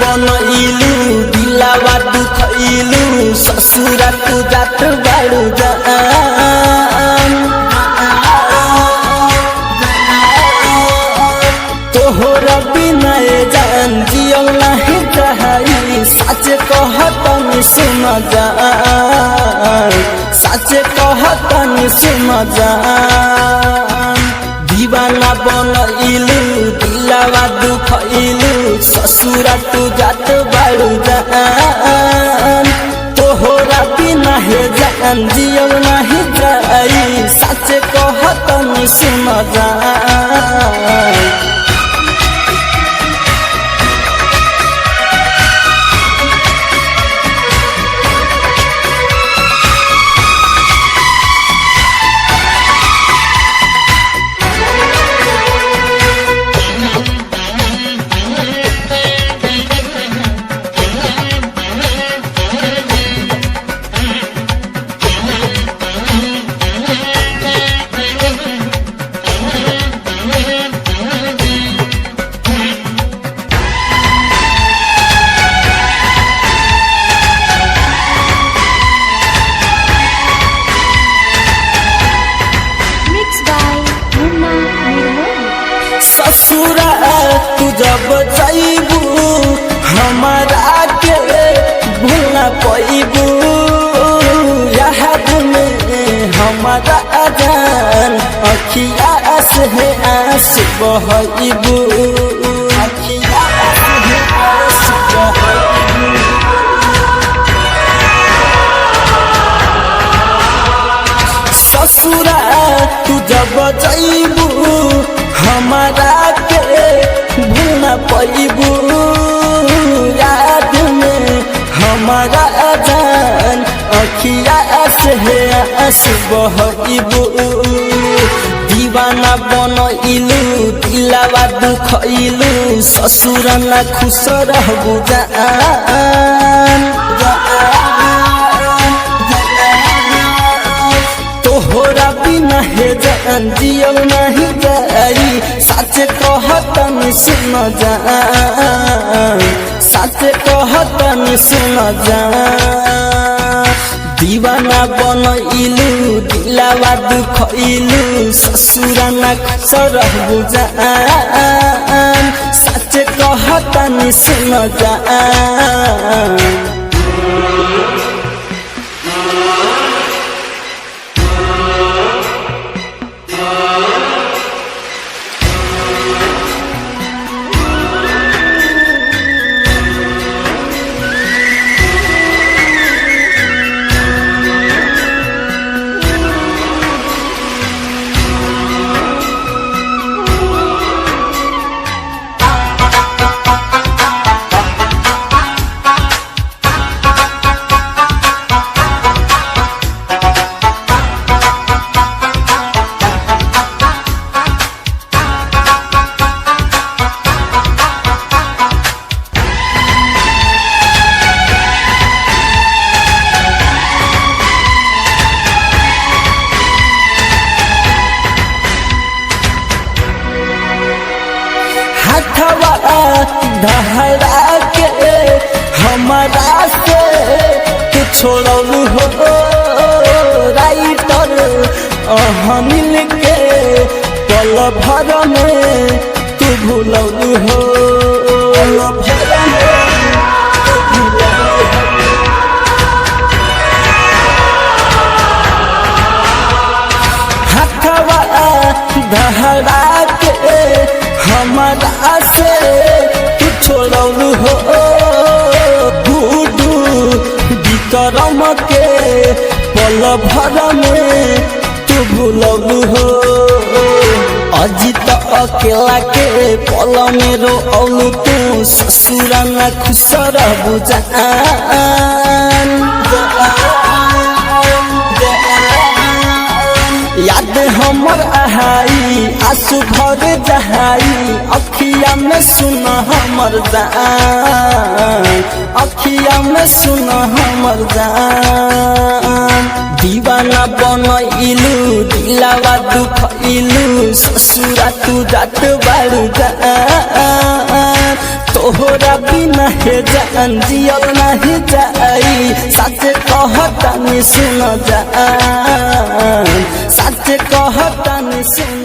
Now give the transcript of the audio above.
बनइलू दिलावा दुखइलू ससुरा तू जात बाड़ू जान तोहरा बिना जान जियल नहीं चाही सच कहतनी सुन जान सच कहतनी सुन जान दीवाना बनइलू दिलावा दुखइलू ससुरा तू जात बाड़ू जान तोहरा बिना जान जियल नहीं जाई सच कहतनी सुन जान ससुरा तू जब जाइबू हमारा के भूल ना पाइबू याद में हमारा जान अखिया से आंसू बहइबू अखिया से आंसू बहइबू ससुरा तू जब जाइबू हमारा के भूल न पाइबू याद में हमारा जान अखिया से आंसू बहइबू दीवाना बनइलू दिलावा दुखइलू ससुरा ना खुश रहबू जान तोहरा बिना जान जियल नहीं जाई सच कहतनी सुन जान सच कहतनी सुन जान दीवाना बनइलू दिलावा दुखइलू ससुरा ना खुश रहबू जान सच कहतनी सुन जान धहरा के हमारा से तू छोड़लू हो राइटर अनिल के पल भर में तू भूललू हो हथवा धहरा के हमारा से छोड़लू हो गुडू विक्रम के पल भर में तू भूललू हो अजित अकेला के पल में रोलू तू ससुरा ना खुश रहबू जान याद हमर आहाई आंसू भर जहाई अखिया में सुन हमर जान अखिया में सुन हमर जान दीवाना बनइलू दिलावा दुखइलू ससुरा तू जात बारू जान तोहरा बिना हे जान जियल नहीं जाई सच कहतानी सुन जान सच कहतानी सुन।